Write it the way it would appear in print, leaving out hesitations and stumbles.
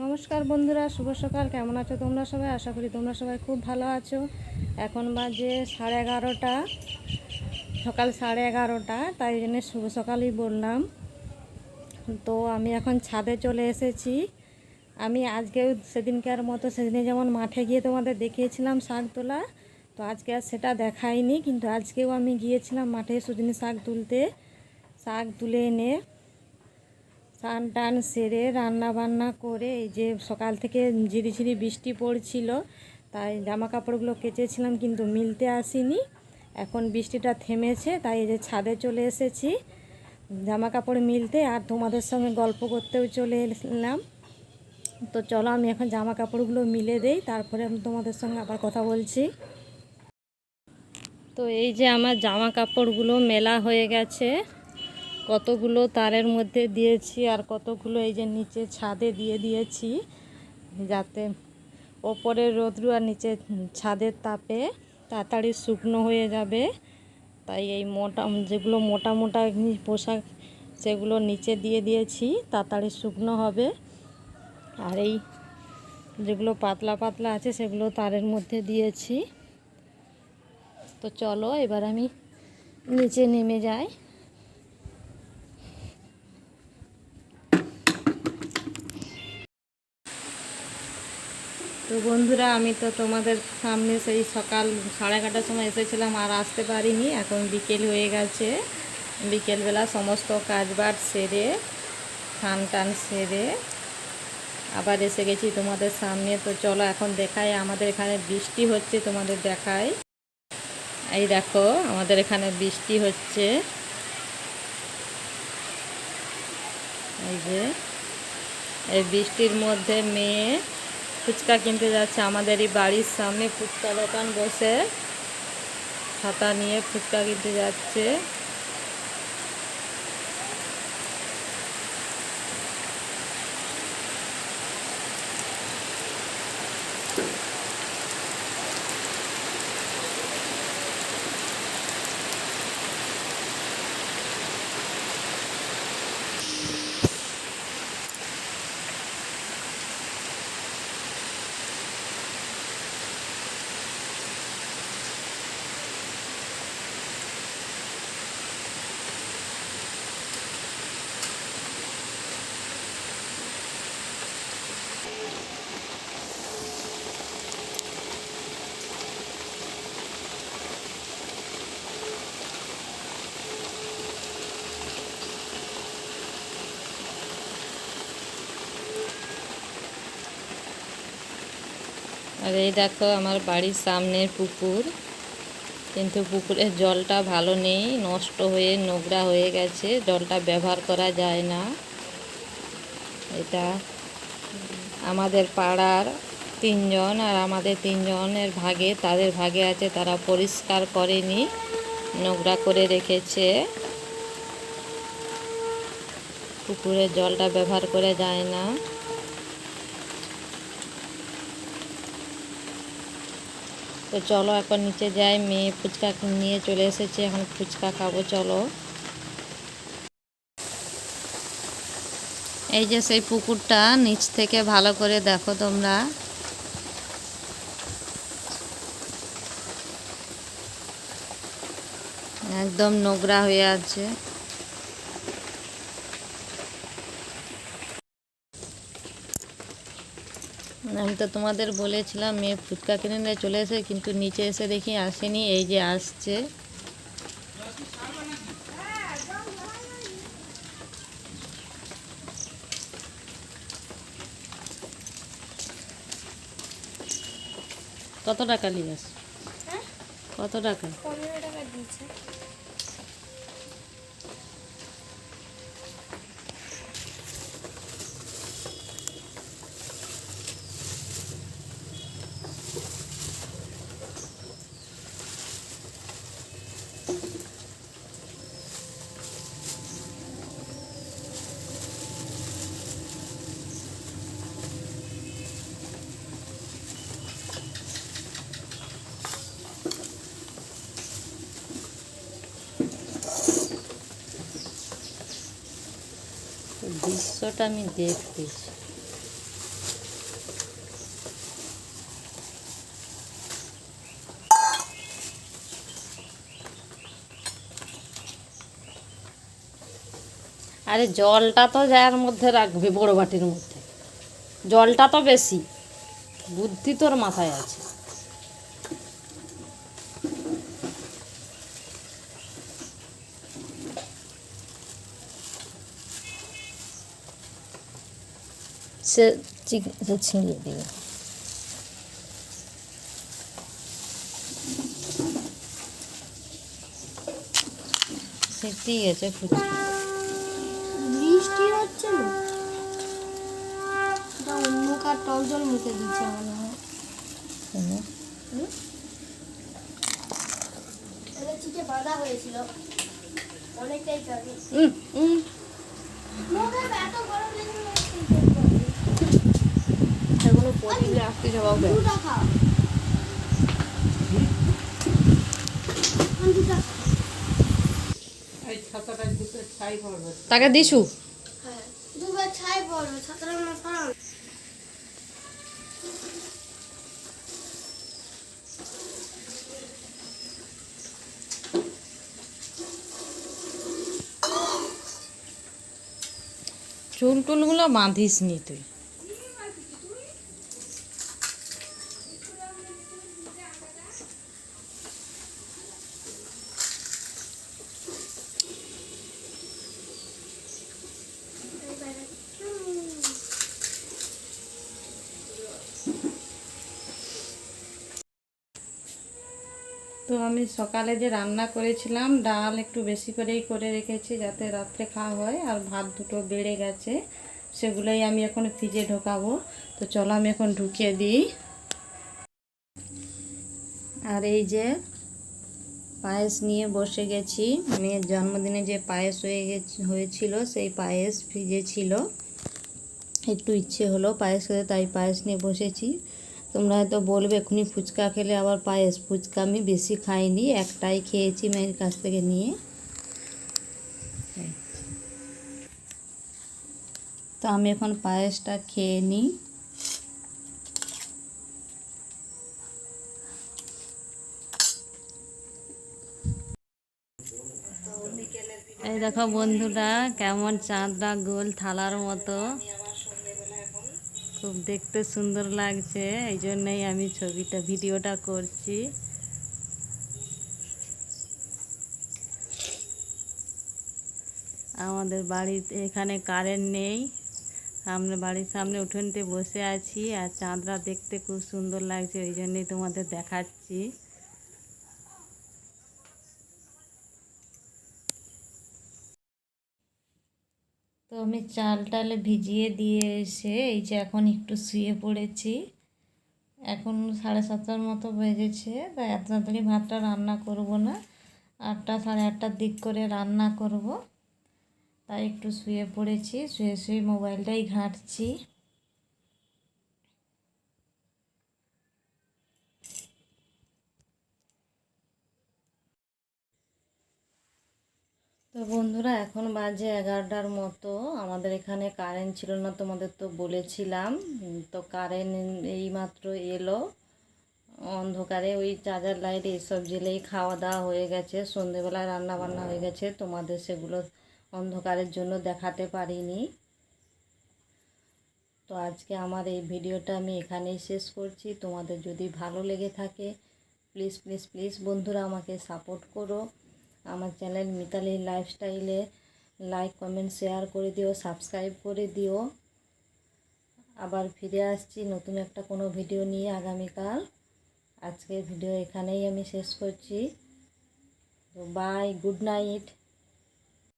নমস্কার বন্ধুরা, শুভ সকাল। কেমন আছো তোমরা সবাই? আশা করি তোমরা সবাই খুব ভালো আছো। এখন বাজে 11:30, সকাল 11:30। তাই জন্য শুভ সকালই বললাম। তো আমি এখন ছাদে চলে এসেছি। আমি আজকেও সেদিনকার মতো, সেদিনে যেমন মাঠে গিয়ে তোমাদের দেখিয়েছিলাম শাক তোলা, তো আজকে আর সেটা দেখাইনি, কিন্তু আজকেও আমি গিয়েছিলাম মাঠে সজনে শাক তুলতে। শাক তুলে এনে স্নান টান সেরে রান্না বান্না করে, এই যে সকাল থেকে ঝিরিঝিরি বৃষ্টি পড়ছিল, তাই জামা কাপড়গুলো কেচেছিলাম কিন্তু মিলতে আসিনি। এখন বৃষ্টিটা থেমেছে, তাই এই যে ছাদে চলে এসেছি জামা কাপড় মিলতে, আর তোমাদের সঙ্গে গল্প করতেও চলে এলাম। তো চলো আমি এখন জামা কাপড়গুলো মিলে দেই, তারপরে আমি তোমাদের সঙ্গে আবার কথা বলছি। তো এই যে আমার জামা কাপড়গুলো মেলা হয়ে গেছে, কতগুলো তারের মধ্যে দিয়েছি আর কতগুলো এই যে নিচে ছাদে দিয়ে দিয়েছি, যাতে ওপরের রোদ্রু আর নিচে ছাদের তাপে তাড়াতাড়ি শুকনো হয়ে যাবে। তাই এই যেগুলো মোটা মোটা পোশাক সেগুলো নিচে দিয়ে দিয়েছি, তাড়াতাড়ি শুকনো হবে। আর এই যেগুলো পাতলা পাতলা আছে সেগুলো তারের মধ্যে দিয়েছি। তো চলো এবার আমি নিচে নেমে যাই। তো বন্ধুরা, আমি তো তোমাদের সামনে সেই সকাল 11:30টার সময় এসেছিলাম, আর আসতে পারিনি। এখন বিকেল হয়ে গেছে। বিকেলবেলা সমস্ত কাজবাজ সেরে স্নান টান সেরে আবার এসে গেছি তোমাদের সামনে। তো চলো এখন দেখাই, আমাদের এখানে বৃষ্টি হচ্ছে, তোমাদের দেখাই। এই দেখো আমাদের এখানে বৃষ্টি হচ্ছে। এই যে এই বৃষ্টির মধ্যে মেয়ে ফুচকা কিনতে যাচ্ছে। আমাদের এই বাড়ির সামনে ফুচকা দোকান বসে, ছাতা নিয়ে ফুচকা কিনতে যাচ্ছে। আর এই দেখো আমার বাড়ির সামনের পুকুর, কিন্তু পুকুরের জলটা ভালো নেই, নষ্ট হয়ে নোংরা হয়ে গেছে, জলটা ব্যবহার করা যায় না। এটা আমাদের পাড়ার 3জন, আর আমাদের 3জনের ভাগে, তাদের ভাগে আছে, তারা পরিষ্কার করেনি, নোংরা করে রেখেছে। পুকুরের জলটা ব্যবহার করা যায় না। তো চলো এখন নিচে যাই, মেয়ে ফুচকা নিয়ে চলে এসেছে, এখন ফুচকা খাবো। চলো, এই যে সেই পুকুরটা নিচ থেকে ভালো করে দেখো তোমরা, একদম নোংরা হয়ে আছে। আমি তো তোমাদের বলেছিলাম মেয়ে ফুচকা কিনে নিয়ে চলে এসে, কিন্তু নিচে এসে দেখি আসেনি। এই যে আসছে। কত টাকা নিয়ে আস? কত টাকা? 15 টাকা দিয়েছে। দৃশ্যটা আমি দেখতেছি। আরে জলটা তো যার মধ্যে রাখবে, বড় বাটির মধ্যে জলটা তো বেশি, বুদ্ধি তোর মাথায় আছে। সে ছিঁড়িয়ে দিবে। সেটি গেছে ফুচকা। বৃষ্টি হচ্ছে না, অন্য কার টক জল মুখে দিচ্ছে মনে হয়। চিঠে বাঁধা হয়েছিল অনেকটাই কাজে। এগুলো পড়িলে আসতে যাবে। তাকে দিছু দুবার ছাই পড়বে, ছাতাটা মনে সরাও। চুল টুলগুলো বাঁধিস নি তুই। তো আমি সকালে যে রান্না করেছিলাম, ডাল একটু বেশি করেই করে রেখেছি যাতে রাত্রে খাওয়া হয়, আর ভাত দুটো বেড়ে গেছে, সেগুলোই আমি এখন ফ্রিজে ঢোকাবো। তো চলো আমি এখন ঢুকিয়ে দিই। আর এই যে পায়েস নিয়ে বসে গেছি, মেয়ের জন্মদিনে যে পায়েস হয়েছিল সেই পায়েস ফ্রিজে ছিল, একটু ইচ্ছে হলো পায়েস খেতে, তাই পায়েস নিয়ে বসেছি। তোমরা হয়তো বলবে এখনই ফুচকা খেলে আবার পায়েস। ফুচকা আমি বেশি খাইনি, একটাই খেয়েছি মেয়ের কাছ থেকে নিয়ে। তো আমি এখন পায়েসটা খেয়ে নিই। এই দেখো বন্ধুরা, কেমন চাঁদটা গোল থালার মতো, খুব দেখতে সুন্দর লাগছে, এই জন্যই আমি ভিডিওটা করছি। আমাদের বাড়িতে এখানে কারেন্ট নেই, আমরা বাড়ির সামনে উঠোনতে বসে আছি, আর চাঁদটা দেখতে খুব সুন্দর লাগছে, ওই জন্যই তোমাদের দেখাচ্ছি। তো আমি চাল টাল ভিজিয়ে দিয়ে এসে এই যে এখন একটু শুয়ে পড়েছি। এখন 7:30 মতো বেজেছে, তাই এত তাড়াতাড়ি ভাতটা রান্না করব না, 8টা 8:30টার দিক করে রান্না করব। তাই একটু শুয়ে পড়েছি, শুয়ে শুয়ে মোবাইলটাই ঘাঁটছি। তো বন্ধুরা, এখন বাজে 11টার মতো। আমাদের এখানে কারেন্ট ছিল না, তোমাদের তো বলেছিলাম। তো কারেন্ট এইমাত্র এলো, অন্ধকারে ওই চার্জার লাইট এইসব জ্বেলেই খাওয়া দাওয়া হয়ে গেছে, সন্ধেবেলায় রান্না বান্না হয়ে গেছে, তোমাদের সেগুলো অন্ধকারের জন্য দেখাতে পারিনি। তো আজকে আমার এই ভিডিওটা আমি এখানেই শেষ করছি। তোমাদের যদি ভালো লেগে থাকে প্লিজ প্লিজ প্লিজ বন্ধুরা আমাকে সাপোর্ট করো। আমার চ্যানেল মিতালি লাইফস্টাইলে লাইক কমেন্ট শেয়ার করে দিও, সাবস্ক্রাইব করে দিও। আবার ফিরে আসছি নতুন একটা কোনো ভিডিও নিয়ে আগামীকাল। আজকের ভিডিও এখানেই আমি শেষ করছি। তো বাই, গুড নাইট।